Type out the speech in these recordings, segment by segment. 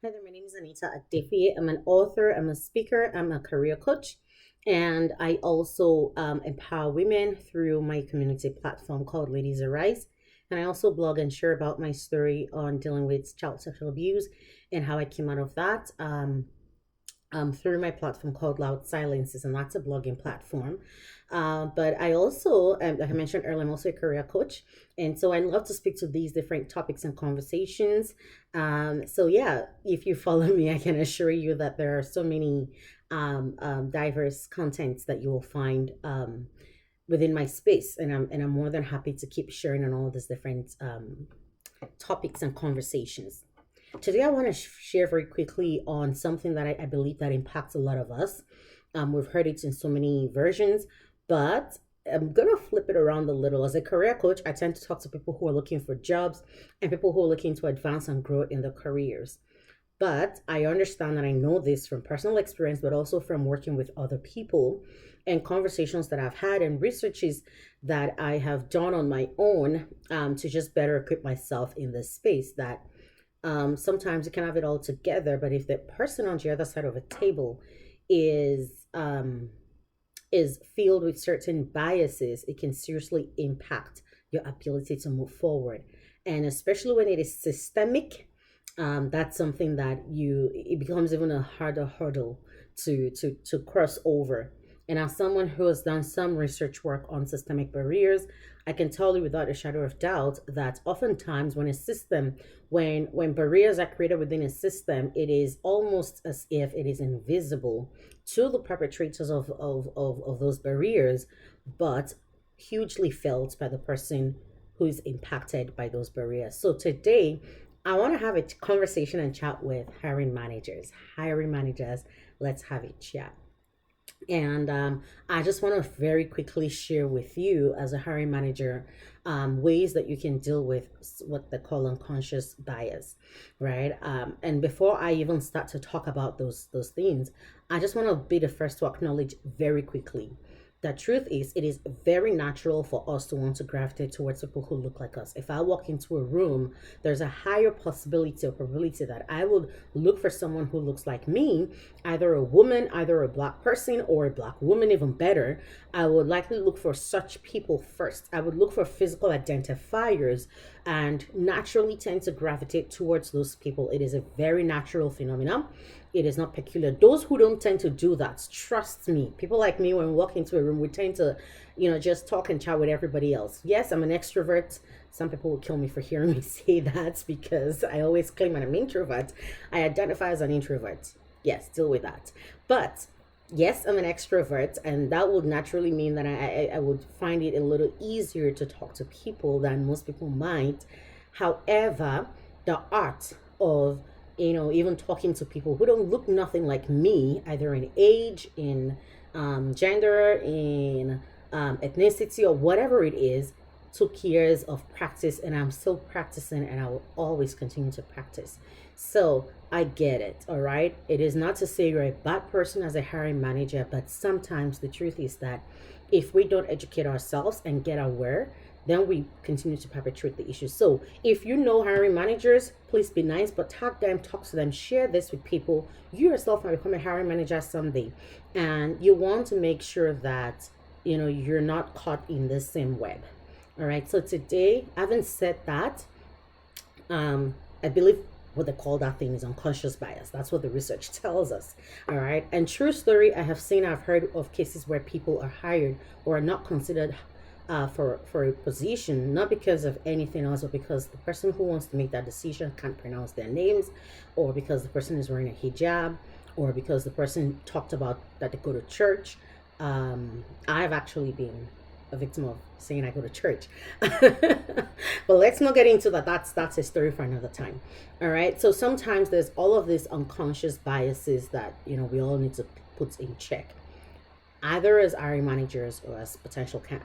Hi there, my name is Anita Adefi. I'm an author, I'm a speaker, I'm a career coach, and I also empower women through my community platform called Ladies Arise. And I also blog and share about my story on dealing with child sexual abuse and how I came out of that. Through my platform called Loud Silences, and that's a blogging platform. But I also, like I mentioned earlier, I'm also a career coach, and so I love to speak to these different topics and conversations. So yeah, if you follow me, I can assure you that there are so many diverse contents that you will find within my space, and I'm more than happy to keep sharing on all these different topics and conversations. Today, I want to share very quickly on something that I believe that impacts a lot of us. We've heard it in so many versions, but I'm gonna flip it around a little. As a career coach, I tend to talk to people who are looking for jobs and people who are looking to advance and grow in their careers. But I understand that I know this from personal experience, but also from working with other people and conversations that I've had and researches that I have done on my own to just better equip myself in this space. That sometimes you can have it all together, but if the person on the other side of a table is filled with certain biases, it can seriously impact your ability to move forward. And especially when it is systemic, that's something that it becomes even a harder hurdle to cross over. And as someone who has done some research work on systemic barriers, I can tell you without a shadow of doubt that oftentimes when barriers are created within a system, it is almost as if it is invisible to the perpetrators of those barriers, but hugely felt by the person who is impacted by those barriers. So today, I want to have a conversation and chat with hiring managers. Hiring managers, let's have a chat. And I just want to very quickly share with you, as a hiring manager, ways that you can deal with what they call unconscious bias, right? And before I even start to talk about those things, I just want to be the first to acknowledge very quickly. The truth is, it is very natural for us to want to gravitate towards people who look like us. If I walk into a room, there's a higher possibility or probability that I would look for someone who looks like me, either a woman, either a black person, or a black woman, even better. I would likely look for such people first. I would look for physical identifiers and naturally tend to gravitate towards those people. It is a very natural phenomenon. It is not peculiar. Those who don't tend to do that, trust me, people like me, when we walk into a room, we tend to, just talk and chat with everybody else. Yes, I'm an extrovert. Some people will kill me for hearing me say that because I always claim I'm an introvert. I identify as an introvert. Yes, deal with that. But yes, I'm an extrovert, and that would naturally mean that I would find it a little easier to talk to people than most people might. However, the art of even talking to people who don't look nothing like me, either in age, in gender, in ethnicity, or whatever it is, took years of practice, and I'm still practicing, and I will always continue to practice. So I get it, all right? It is not to say you're a bad person as a hiring manager, but sometimes the truth is that if we don't educate ourselves and get aware, then we continue to perpetuate the issue. So if you know hiring managers, please be nice, but tag them, talk to them, share this with people. You yourself might become a hiring manager someday, and you want to make sure that you're not caught in the same web. All right. So today, having said that, I believe what they call that thing is unconscious bias. That's what the research tells us. All right. And true story, I've heard of cases where people are hired or are not considered for a position, not because of anything else, but because the person who wants to make that decision can't pronounce their names, or because the person is wearing a hijab, or because the person talked about that they go to church. I've actually been a victim of saying I go to church. But let's not get into that. That's a story for another time. All right. So sometimes there's all of these unconscious biases that we all need to put in check, either as hiring managers or as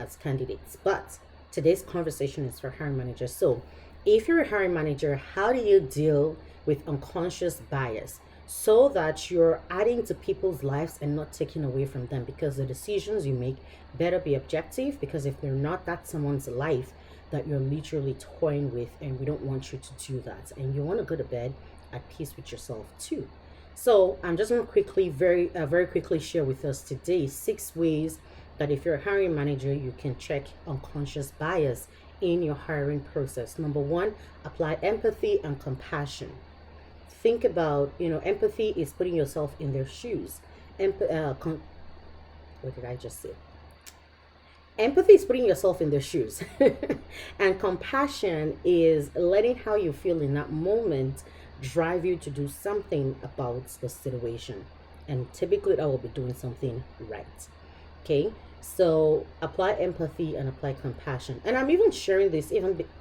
as candidates. But today's conversation is for hiring managers. So if you're a hiring manager, how do you deal with unconscious bias so that you're adding to people's lives and not taking away from them? Because the decisions you make better be objective, because if they're not, that's someone's life that you're literally toying with, and we don't want you to do that. And you want to go to bed at peace with yourself too. So I'm just going to quickly, very quickly share with us today 6 ways that if you're a hiring manager, you can check unconscious bias in your hiring process. Number one, apply empathy and compassion. Think about, empathy is putting yourself in their shoes. What did I just say? Empathy is putting yourself in their shoes. And compassion is letting how you feel in that moment drive you to do something about the situation. And typically, that will be doing something right. Okay, so apply empathy and apply compassion. And I'm even sharing this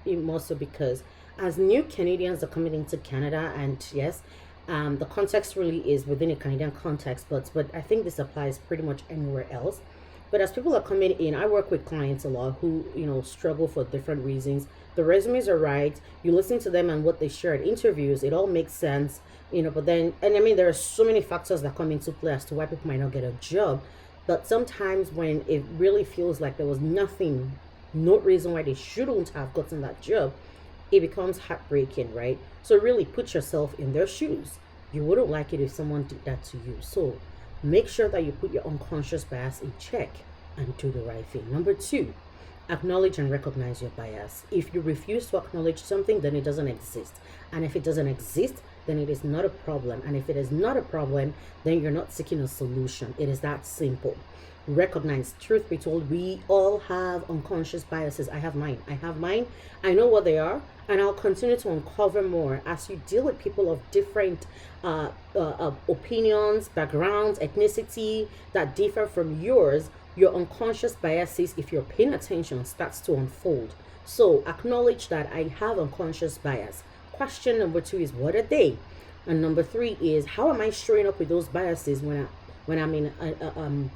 more so because as new Canadians are coming into Canada, and yes, the context really is within a Canadian context, but I think this applies pretty much anywhere else. But as people are coming in, I work with clients a lot who, struggle for different reasons. The resumes are right. You listen to them and what they share at interviews, it all makes sense, but then, and I mean, there are so many factors that come into play as to why people might not get a job. But sometimes when it really feels like there was no reason why they shouldn't have gotten that job, it becomes heartbreaking, right? So really put yourself in their shoes. You wouldn't like it if someone did that to you. So make sure that you put your unconscious bias in check and do the right thing. Number two, acknowledge and recognize your bias. If you refuse to acknowledge something, then it doesn't exist. And if it doesn't exist, then it is not a problem. And if it is not a problem, then you're not seeking a solution. It is that simple. Recognize, truth be told, we all have unconscious biases. I have mine. I know what they are, and I'll continue to uncover more as you deal with people of different opinions, backgrounds, ethnicity that differ from yours. Your unconscious biases, if you're paying attention, starts to unfold. So acknowledge that I have unconscious bias. Question number two is, what are they? And number three is, how am I showing up with those biases when I'm in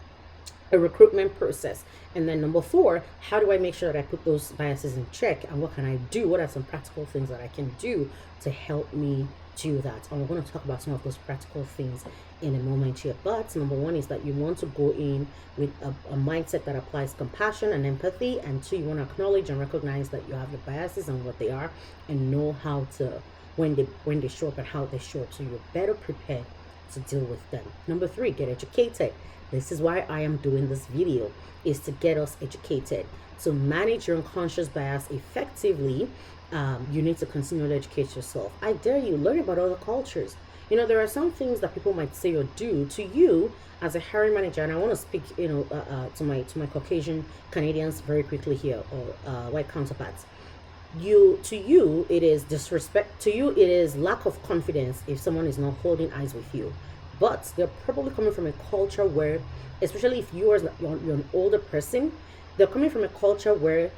a recruitment process? And then number four, how do I make sure that I put those biases in check, and what can I do? What are some practical things that I can do to help me do that? And we're going to talk about some of those practical things in a moment here. But number one is that you want to go in with a mindset that applies compassion and empathy. And two, you want to acknowledge and recognize that you have the biases and what they are, and know how to, when they show up and how they show up, so you're better prepared to deal with them. Number three, get educated. This is why I am doing this video, is to get us educated. To manage your unconscious bias effectively, you need to continue to educate yourself. I dare you, learn about other cultures. There are some things that people might say or do to you as a hiring manager, and I want to speak, to my Caucasian Canadians very quickly here, or white counterparts. To you, it is disrespect. To you, it is lack of confidence if someone is not holding eyes with you. But they're probably coming from a culture where, especially if you're an older person, they're coming from a culture where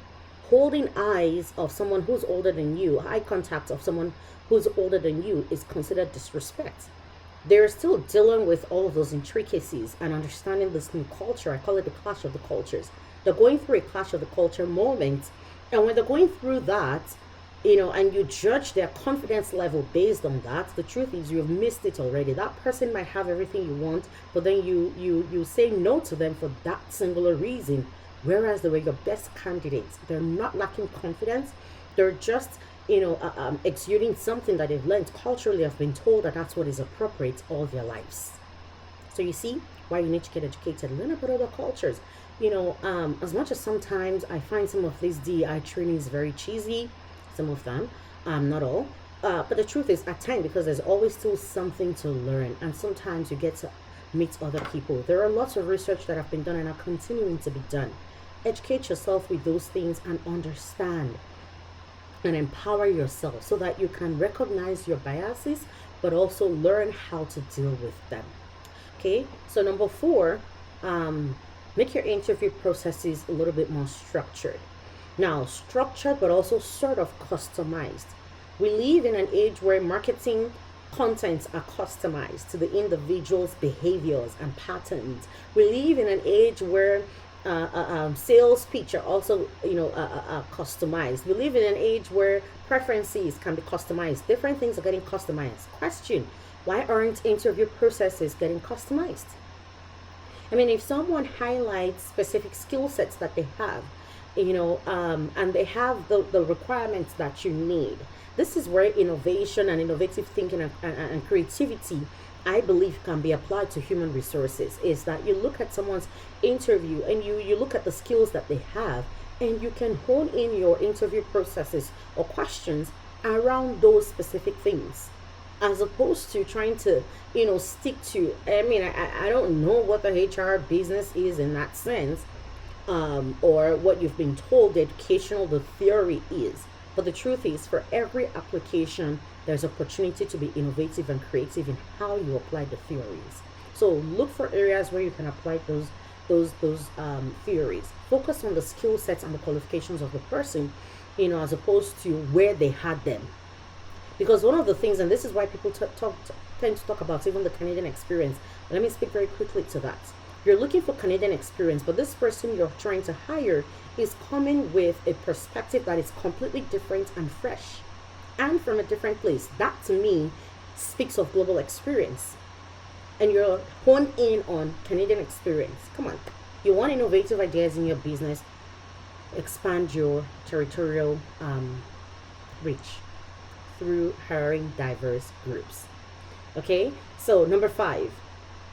holding eyes of someone who's older than you, eye contact of someone who's older than you, is considered disrespect. They're still dealing with all of those intricacies and understanding this new culture. I call it the clash of the cultures. They're going through a clash of the culture moment. And when they're going through that, and you judge their confidence level based on that, the truth is you've missed it already. That person might have everything you want, but then you say no to them for that singular reason, whereas they were your best candidates. They're not lacking confidence. They're just exuding something that they've learned culturally. Have been told that that's what is appropriate all their lives. So you see why you need to get educated, learn about other cultures. As much as sometimes I find some of these DEI trainings very cheesy, some of them, not all, but the truth is, at times, because there's always still something to learn, and sometimes you get to meet other people. There are lots of research that have been done and are continuing to be done. Educate yourself with those things and understand and empower yourself so that you can recognize your biases, but also learn how to deal with them. Okay, so number four, make your interview processes a little bit more structured. Now, structured, but also sort of customized. We live in an age where marketing contents are customized to the individual's behaviors and patterns. We live in an age where sales pitch are also, customized. We live in an age where preferences can be customized. Different things are getting customized. Question: why aren't interview processes getting customized? I mean, if someone highlights specific skill sets that they have, and they have the requirements that you need. This is where innovation and innovative thinking and creativity, I believe, can be applied to human resources. Is that you look at someone's interview and you look at the skills that they have, and you can hone in your interview processes or questions around those specific things, as opposed to trying to stick to, I mean, I don't know what the HR business is in that sense, or what you've been told the educational, the theory is. But the truth is, for every application, there's opportunity to be innovative and creative in how you apply the theories. So look for areas where you can apply those theories. Focus on the skill sets and the qualifications of the person, as opposed to where they had them. Because one of the things, and this is why people tend to talk about even the Canadian experience. Let me speak very quickly to that. You're looking for Canadian experience, but this person you're trying to hire is coming with a perspective that is completely different and fresh and from a different place. That to me speaks of global experience. And you're honed in on Canadian experience. Come on. You want innovative ideas in your business, expand your territorial reach through hiring diverse groups. Okay, so number 5,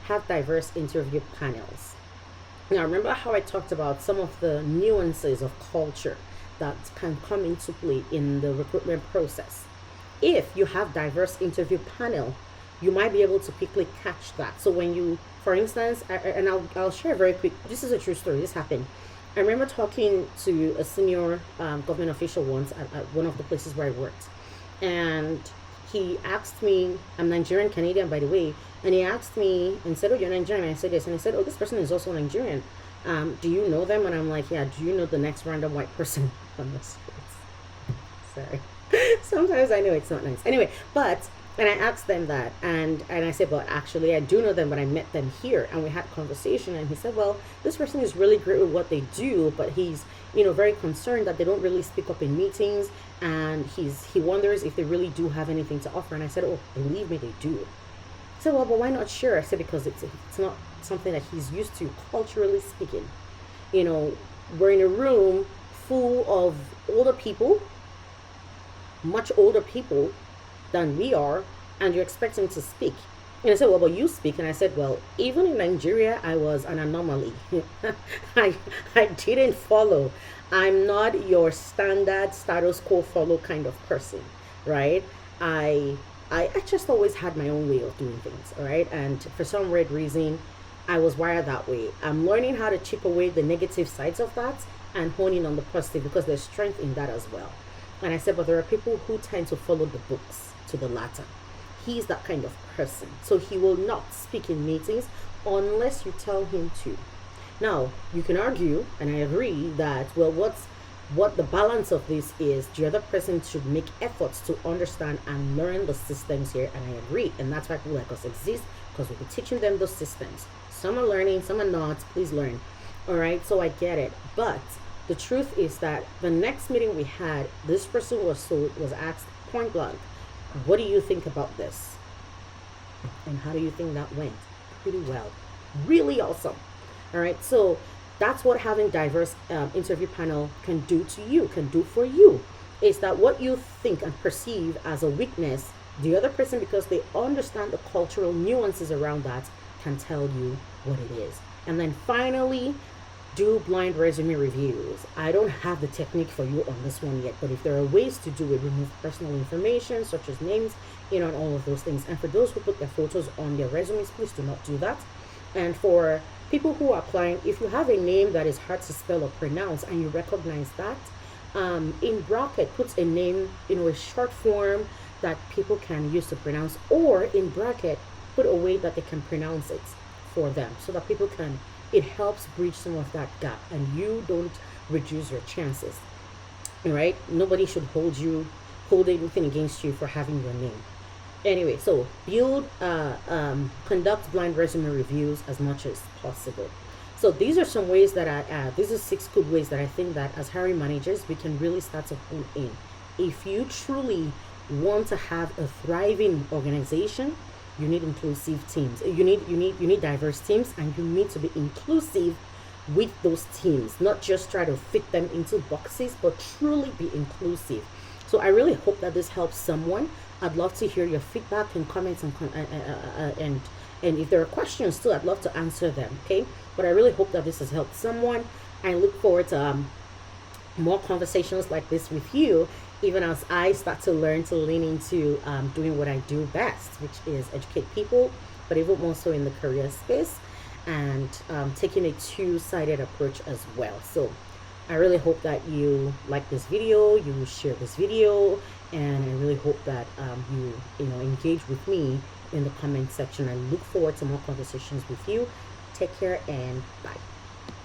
have diverse interview panels. Now, remember how I talked about some of the nuances of culture that can come into play in the recruitment process. If you have diverse interview panel, you might be able to quickly catch that. So when you, for instance, and I'll share very quick, this is a true story, this happened. I remember talking to a senior government official once at one of the places where I worked. And he asked me, I'm Nigerian Canadian, by the way, and he asked me and said, "Oh, you're Nigerian?" And I said yes. And he said, "Oh, this person is also Nigerian. Do you know them?" And I'm like, "Yeah, do you know the next random white person on the streets?" Sorry. Sometimes I know it's not nice. Anyway, and I asked them that, and I said, "Well, actually, I do know them, but I met them here." And we had a conversation, and he said, "Well, this person is really great with what they do, but he's, very concerned that they don't really speak up in meetings, and he wonders if they really do have anything to offer." And I said, "Oh, believe me, they do." He said, "Well, but why not share?" I said, "Because it's not something that he's used to, culturally speaking. We're in a room full of older people, much older people than we are, and you're expecting to speak." And I said, "Well, but you speak." And I said, "Well, even in Nigeria, I was an anomaly. I didn't follow. I'm not your standard status quo follow kind of person, right? I just always had my own way of doing things, all right? And for some weird reason, I was wired that way. I'm learning how to chip away the negative sides of that and honing on the positive, because there's strength in that as well." And I said, "But there are people who tend to follow the books to the latter. He's that kind of person. So he will not speak in meetings unless you tell him to." Now, you can argue, and I agree, that, well, what the balance of this is, the other person should make efforts to understand and learn the systems here, and I agree. And that's why people like us exist, because we'll be teaching them those systems. Some are learning, some are not. Please learn. All right, so I get it. But the truth is that the next meeting we had, this person was asked point blank, "What do you think about this? And how do you think that went?" Pretty well. Really awesome. All right, so that's what having diverse interview panel can do to you, can do for you, is that what you think and perceive as a weakness, the other person, because they understand the cultural nuances around that, can tell you what it is. And then finally, do blind resume reviews. I don't have the technique for you on this one yet, but if there are ways to do it, remove personal information such as names, and all of those things. And for those who put their photos on their resumes, please do not do that. And for people who are applying, if you have a name that is hard to spell or pronounce and you recognize that, in bracket, put a name, a short form that people can use to pronounce, or in bracket, put a way that they can pronounce it for them, so that people can, it helps bridge some of that gap, and you don't reduce your chances. All right, nobody should hold anything against you for having your name. Anyway, so conduct blind resume reviews as much as possible. So these are some ways that these are 6 good ways that I think that as hiring managers we can really start to hone in. If you truly want to have a thriving organization, you need inclusive teams. You need diverse teams, and you need to be inclusive with those teams, not just try to fit them into boxes, but truly be inclusive. So I really hope that this helps someone. I'd love to hear your feedback and comments and if there are questions too, I'd love to answer them. Okay, but I really hope that this has helped someone. I look forward to more conversations like this with you, even as I start to learn to lean into doing what I do best, which is educate people, but even more so in the career space, and taking a two-sided approach as well. So I really hope that you like this video, you share this video, and I really hope that you engage with me in the comment section. I look forward to more conversations with you. Take care and bye.